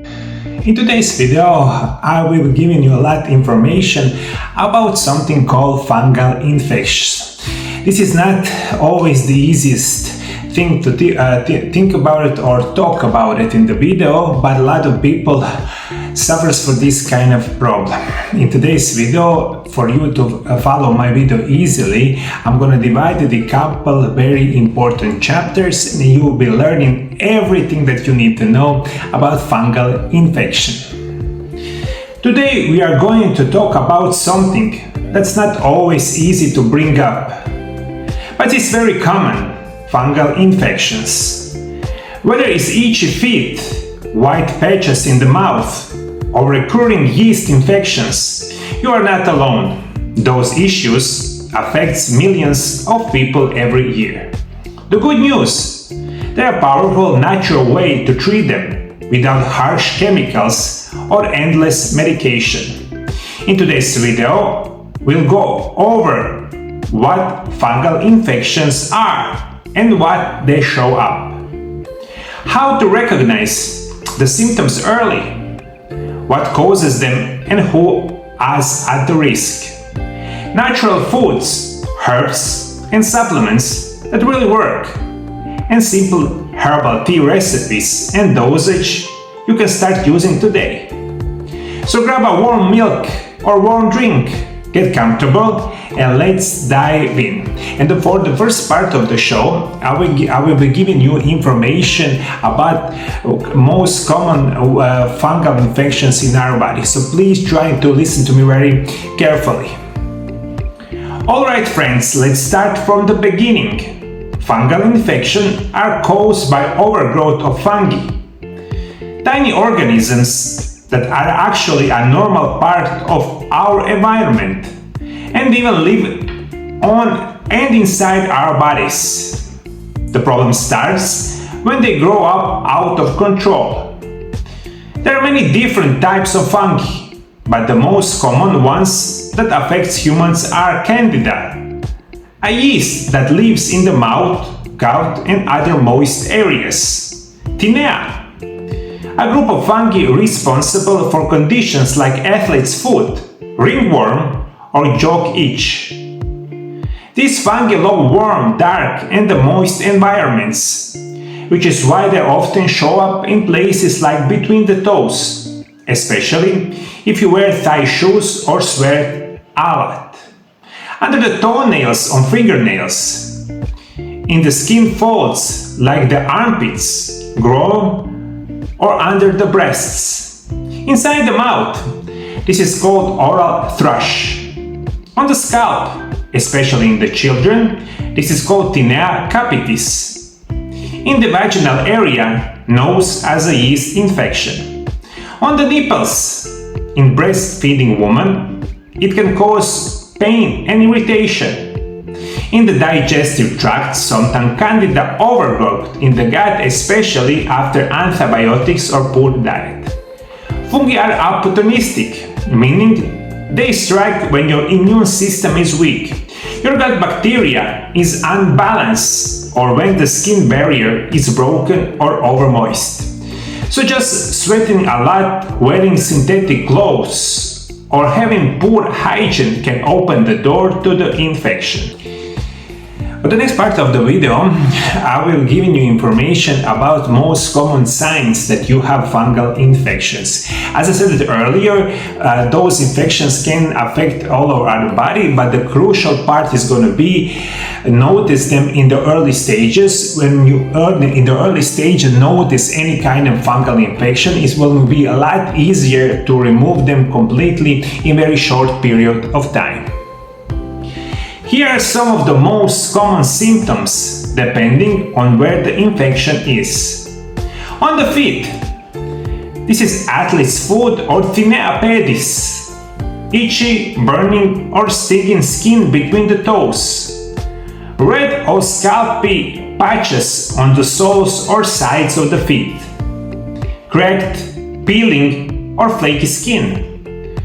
In today's video, I will be giving you a lot of information about something called fungal infections. This is not always the easiest thing to think about it or talk about it in the video, but a lot of people suffers from this kind of problem. In today's video, for you to follow my video easily, I'm going to divide it in a couple very important chapters, and you will be learning everything that you need to know about fungal infection. Today we are going to talk about something that's not always easy to bring up, but it's very common: fungal infections. Whether it's itchy feet, white patches in the mouth, or recurring yeast infections, you are not alone. Those issues affect millions of people every year. The good news: there are powerful natural ways to treat them without harsh chemicals or endless medication. In today's video, we'll go over what fungal infections are and what they show up, how to recognize the symptoms early, what causes them and who is at the risk, natural foods, herbs and supplements that really work, and simple herbal tea recipes and dosage you can start using today. So grab a warm milk or warm drink, get comfortable, and let's dive in. And for the first part of the show, I will be giving you information about most common fungal infections in our body. So please try to listen to me very carefully. Alright friends, let's start from the beginning. Fungal infections are caused by overgrowth of fungi, tiny organisms that are actually a normal part of our environment and even live on and inside our bodies. The problem starts when they grow up out of control. There are many different types of fungi, but the most common ones that affect humans are Candida, a yeast that lives in the mouth, gut and other moist areas. Tinea, a group of fungi responsible for conditions like athlete's foot, ringworm or jock itch. These fungi love warm, dark and moist environments, which is why they often show up in places like between the toes, especially if you wear thigh shoes or sweat a lot, under the toenails on fingernails, in the skin folds like the armpits, groin or under the breasts, inside the mouth. This is called oral thrush. On the scalp, especially in the children, this is called Tinea capitis. In the vaginal area, known as a yeast infection. On the nipples, in breastfeeding women, it can cause pain and irritation. In the digestive tract, sometimes Candida overgrowth in the gut, especially after antibiotics or poor diet. Fungi are opportunistic, meaning they strike when your immune system is weak, your gut bacteria is unbalanced, or when the skin barrier is broken or overmoist. So just sweating a lot, wearing synthetic clothes, or having poor hygiene can open the door to the infection. For the next part of the video, I will give you information about most common signs that you have fungal infections. As I said earlier, those infections can affect all of our body, but the crucial part is going to be notice them in the early stages. When you in the early stage notice any kind of fungal infection, it will be a lot easier to remove them completely in very short period of time. Here are some of the most common symptoms depending on where the infection is. On the feet, this is athlete's foot or Tinea pedis, itchy, burning or stinging skin between the toes, red or scalpy patches on the soles or sides of the feet, cracked, peeling or flaky skin,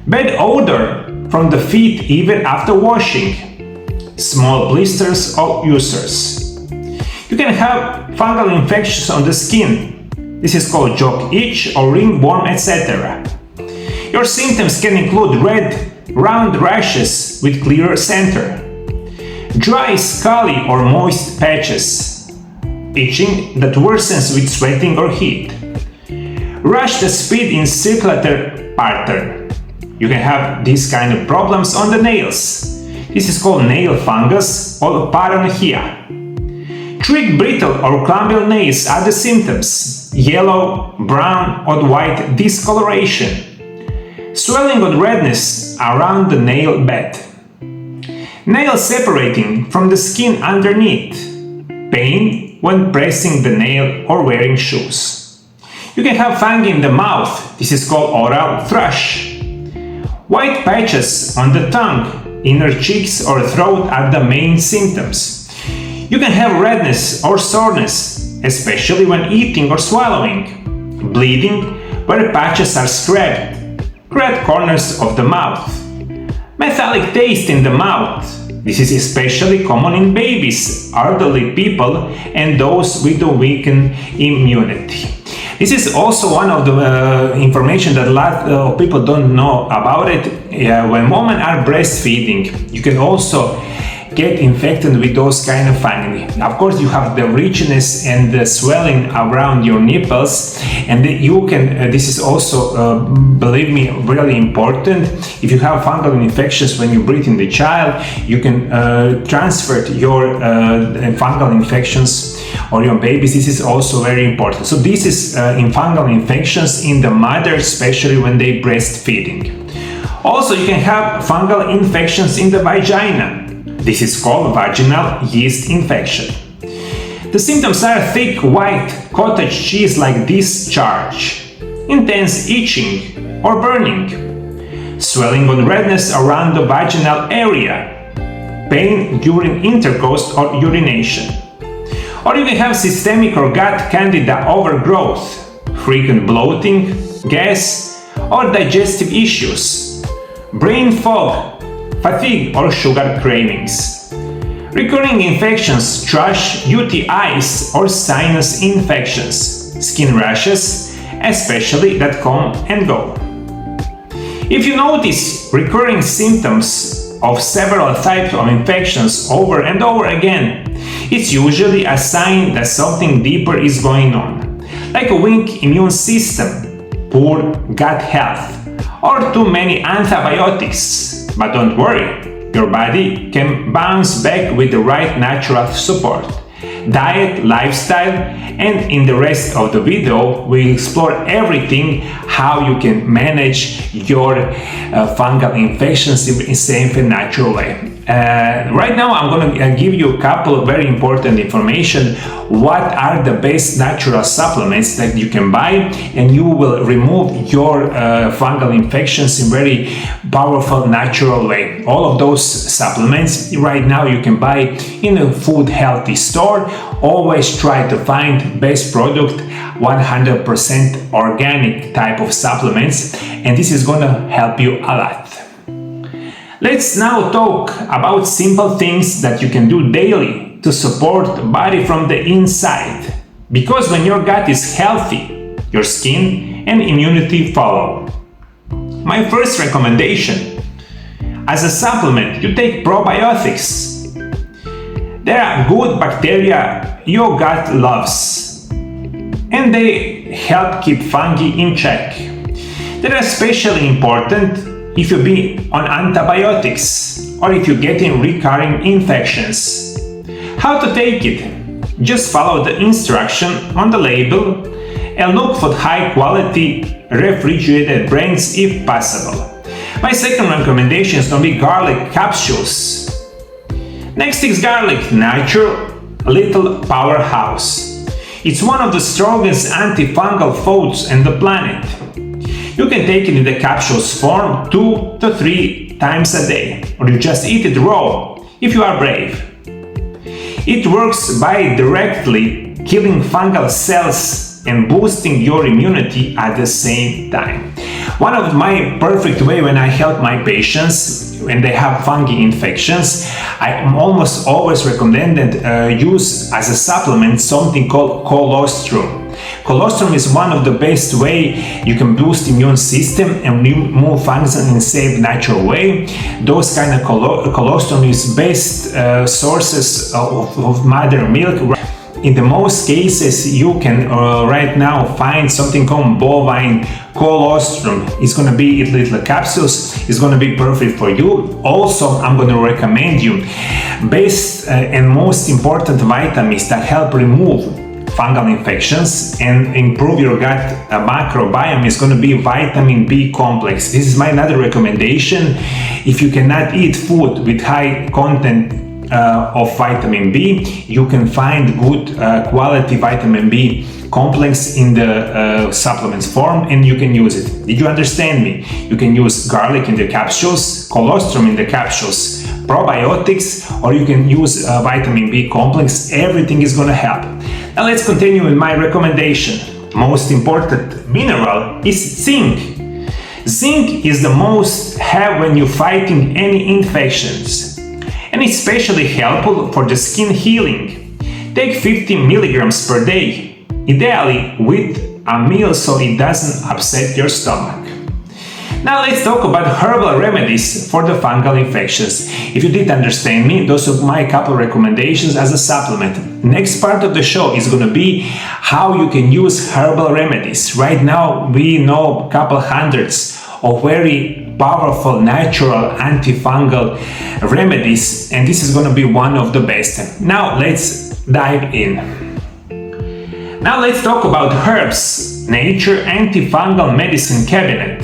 bad odor from the feet even after washing, small blisters or ulcers. You can have fungal infections on the skin, This is called jock itch or ringworm, etc. Your symptoms can include red, round rashes with clear center, dry, scaly or moist patches, itching that worsens with sweating or heat, rash that spread in circular pattern. You can have these kind of problems on the nails. This is called nail fungus or paranoia. Thick, brittle or clumsy nails are the symptoms. Yellow, brown or white discoloration. Swelling or redness around the nail bed. Nails separating from the skin underneath. Pain when pressing the nail or wearing shoes. You can have fungi in the mouth. This is called oral thrush. White patches on the tongue, inner cheeks or throat are the main symptoms. You can have redness or soreness, especially when eating or swallowing. Bleeding where patches are scraped. Red corners of the mouth. Metallic taste in the mouth. This is especially common in babies, elderly people, and those with a weakened immunity. This is also one of the information that a lot of people don't know about it. When women are breastfeeding, you can also get infected with those kind of fungi. Of course, you have the richness and the swelling around your nipples, and you can, this is also, believe me, really important. If you have fungal infections when you breathe in the child, you can transfer your fungal infections or your babies. This is also very important. So this is in fungal infections in the mother, especially when they breastfeeding. Also, you can have fungal infections in the vagina. This is called vaginal yeast infection. The symptoms are thick, white, cottage cheese-like discharge, intense itching or burning, swelling or redness around the vaginal area, pain during intercourse or urination. Or you can have systemic or gut candida overgrowth, frequent bloating, gas, or digestive issues, brain fog, fatigue or sugar cravings. Recurring infections, thrush, UTIs or sinus infections, skin rashes, especially that come and go. If you notice recurring symptoms of several types of infections over and over again, it's usually a sign that something deeper is going on, like a weak immune system, poor gut health, or too many antibiotics. But don't worry, your body can bounce back with the right natural support. Diet, lifestyle, and in the rest of the video we explore everything how you can manage your fungal infections in a safe and natural way. Right now I'm going to give you a couple of very important information. What are the best natural supplements that you can buy, and you will remove your fungal infections in very powerful natural way. All of those supplements right now you can buy in a food healthy store. Always try to find best product, 100% organic type of supplements, and this is going to help you a lot. Let's now talk about simple things that you can do daily to support the body from the inside. Because when your gut is healthy, your skin and immunity follow. My first recommendation, as a supplement, you take probiotics. There are good bacteria your gut loves, and they help keep fungi in check. They are especially important if you be on antibiotics or if you're getting recurring infections. How to take it? Just follow the instruction on the label and look for high quality refrigerated brands if possible. My second recommendation is going to be garlic capsules. Next is garlic, natural little powerhouse. It's one of the strongest antifungal foods on the planet. You can take it in the capsules form 2 to 3 times a day, or you just eat it raw if you are brave. It works by directly killing fungal cells and boosting your immunity at the same time. One of my perfect way when I help my patients when they have fungi infections, I almost always recommend use as a supplement something called colostrum. Colostrum is one of the best way you can boost immune system and remove fungus in a safe, natural way. Those kind of colostrum is best sources of mother milk. In the most cases, you can right now find something called bovine colostrum. It's going to be in little capsules. It's going to be perfect for you. Also, I'm going to recommend you best and most important vitamins that help remove fungal infections and improve your gut microbiome is going to be vitamin B complex. This is my another recommendation. If you cannot eat food with high content of vitamin B, you can find good quality vitamin B complex in the supplements form, and you can use it. Did you understand me? You can use garlic in the capsules, colostrum in the capsules, probiotics, or you can use vitamin B complex. Everything is going to help. Now let's continue with my recommendation. Most important mineral is zinc. Zinc is the most have when you're fighting any infections, and it's especially helpful for the skin healing. Take 50 milligrams per day, ideally with a meal so it doesn't upset your stomach. Now let's talk about herbal remedies for the fungal infections. If you did understand me, those are my couple recommendations as a supplement. Next part of the show is going to be how you can use herbal remedies. Right now we know a couple hundreds of very powerful natural antifungal remedies, and this is going to be one of the best. Now let's dive in. Now let's talk about herbs, nature antifungal medicine cabinet.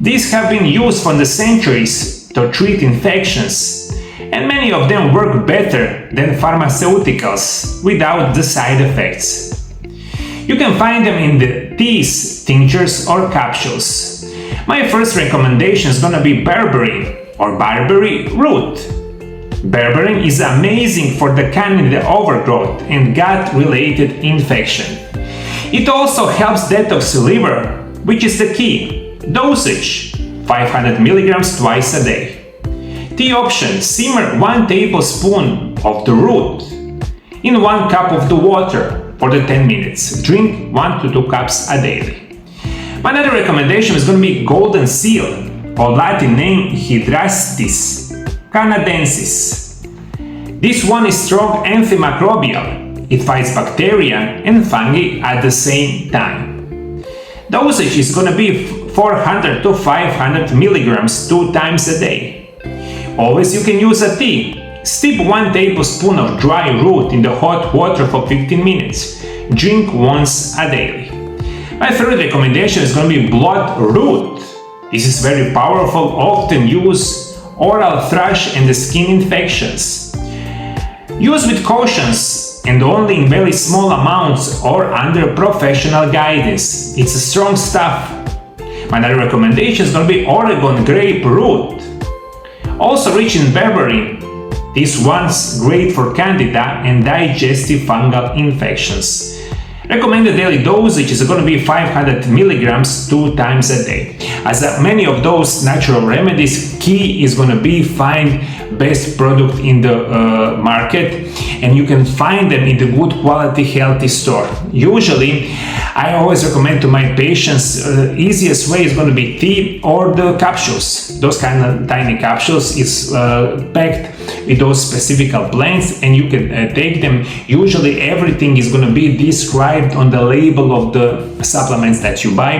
These have been used for the centuries to treat infections, and many of them work better than pharmaceuticals without the side effects. You can find them in the teas, tinctures, or capsules. My first recommendation is going to be berberine or barberry root. Berberine is amazing for the candida overgrowth and gut-related infection. It also helps detox the liver, which is the key. Dosage 500 milligrams twice a day. Tea option: simmer 1 tablespoon of the root in 1 cup of the water for the 10 minutes. Drink 1 to 2 cups a day. My another recommendation is going to be golden seal, or Latin name Hydrastis canadensis. This one is strong antimicrobial. It fights bacteria and fungi at the same time. Dosage is going to be 400 to 500 milligrams 2 times a day. Always you can use a tea. Steep 1 tablespoon of dry root in the hot water for 15 minutes. Drink once a day. My third recommendation is going to be blood root. This is very powerful, often used oral thrush and the skin infections. Use with cautions and only in very small amounts or under professional guidance. It's a strong stuff. My other recommendation is going to be Oregon grape root. Also rich in berberine. This one's great for candida and digestive fungal infections. Recommended daily dosage is going to be 500 milligrams 2 times a day. As many of those natural remedies, key is going to be find best product in the market, and you can find them in the good quality healthy store. Usually I always recommend to my patients easiest way is going to be tea or the capsules. Those kind of tiny capsules is packed with those specific blends, and you can take them. Usually everything is going to be described on the label of the supplements that you buy,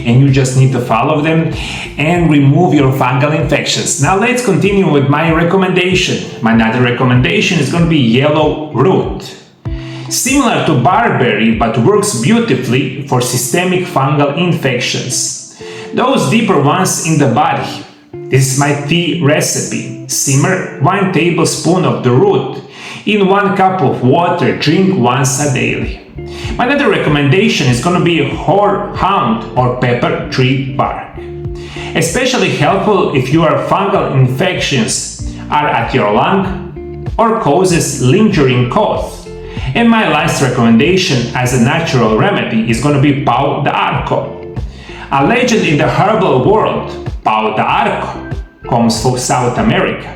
and you just need to follow them and remove your fungal infections. Now let's continue with my recommendation. My another recommendation is going to be yellow root. Similar to barberry, but works beautifully for systemic fungal infections. Those deeper ones in the body. This is my tea recipe. Simmer 1 tablespoon of the root in 1 cup of water. Drink once a day. My other recommendation is going to be horehound or pepper tree bark. Especially helpful if your fungal infections are at your lung or causes lingering cough. And my last recommendation as a natural remedy is going to be pau d'arco. A legend in the herbal world, pau d'arco comes from South America,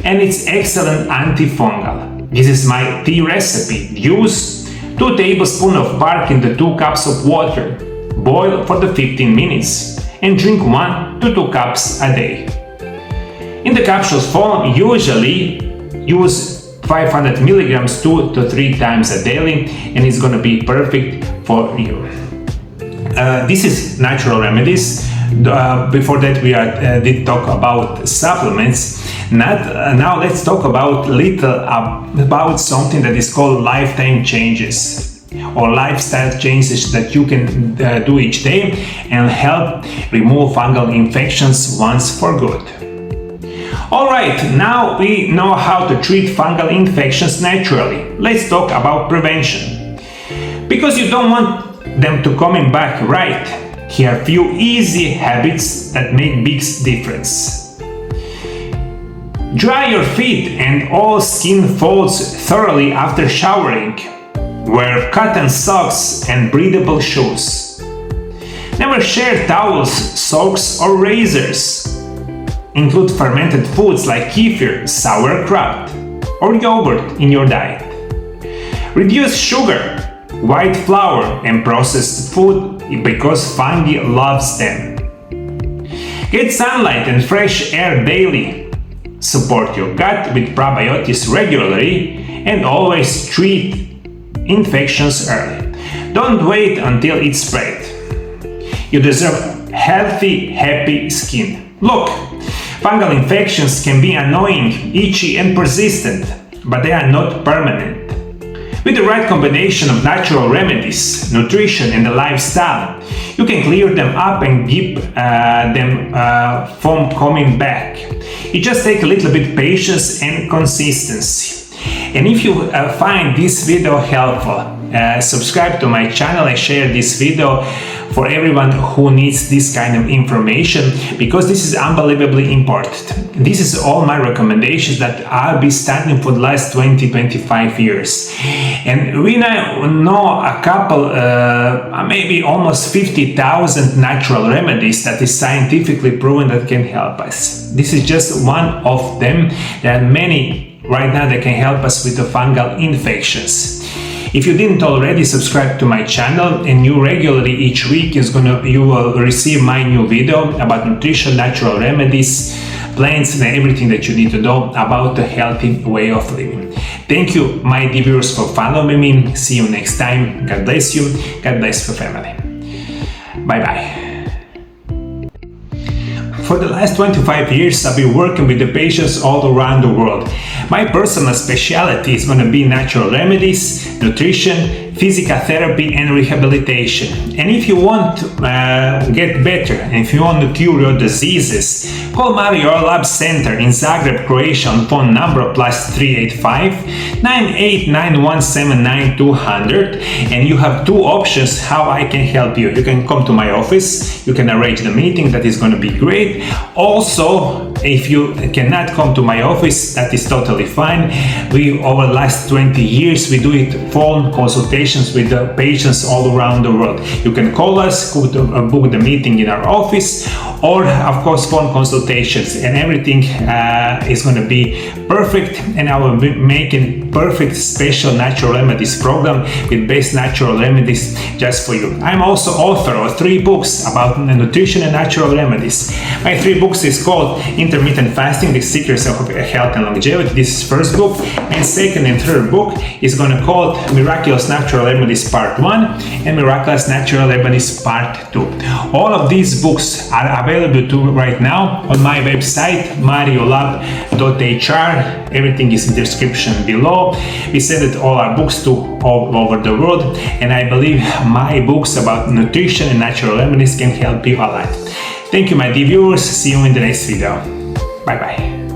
and it's excellent antifungal. This is my tea recipe. Use 2 tablespoons of bark into 2 cups of water. Boil for the 15 minutes and drink 1 to 2 cups a day. In the capsules form, usually use 500 milligrams 2 to 3 times a daily, and it's going to be perfect for you. This is natural remedies. Before that we did talk about supplements. Now let's talk about something that is called lifetime changes or lifestyle changes that you can do each day and help remove fungal infections once for good. Alright, now we know how to treat fungal infections naturally. Let's talk about prevention. Because you don't want them to coming back, right? Here are a few easy habits that make big difference. Dry your feet and all skin folds thoroughly after showering. Wear cotton socks and breathable shoes. Never share towels, socks or razors. Include fermented foods like kefir, sauerkraut or yogurt in your diet. Reduce sugar, white flour and processed food because fungi loves them. Get sunlight and fresh air daily. Support your gut with probiotics regularly and always treat infections early. Don't wait until it spread. You deserve healthy, happy skin. Look, fungal infections can be annoying, itchy and persistent, but they are not permanent. With the right combination of natural remedies, nutrition and the lifestyle, you can clear them up and keep them from coming back. It just takes a little bit patience and consistency. And if you find this video helpful, subscribe to my channel and share this video for everyone who needs this kind of information, because this is unbelievably important. This is all my recommendations that I'll be studying for the last 20-25 years. And we now know a couple, maybe almost 50,000 natural remedies that is scientifically proven that can help us. This is just one of them. There are many right now that can help us with the fungal infections. If you didn't already, subscribe to my channel, and you regularly each week you will receive my new video about nutrition, natural remedies, plants and everything that you need to know about a healthy way of living. Thank you, my dear viewers, for following me. See you next time. God bless you. God bless your family. Bye bye. For the last 25 years, I've been working with the patients all around the world. My personal specialty is going to be natural remedies, nutrition, physical therapy and rehabilitation. And if you want to get better, and if you want to cure your diseases, call Mariolab Centar in Zagreb, Croatia on phone number +385 9891 79200, and you have 2 options how I can help you. You can come to my office, you can arrange the meeting, that is going to be great. Also, if you cannot come to my office, that is totally fine. We, over the last 20 years, we do it phone consultations with the patients all around the world. You can call us, book the meeting in our office, or of course phone consultations, and everything is going to be perfect. And I will be making perfect special natural remedies program with best natural remedies just for you. I'm also author of 3 books about nutrition and natural remedies. My 3 books is called Intermittent Fasting, The Secrets of Health and Longevity. This is first book, and second and third book is going to call Miraculous Natural Remedies Part 1 and Miraculous Natural Remedies Part 2. All of these books are available to right now on my website mariolab.hr. Everything is in the description below. We send all our books to all over the world, and I believe my books about nutrition and natural remedies can help you a lot. Thank you, my dear viewers. See you in the next video. Bye bye.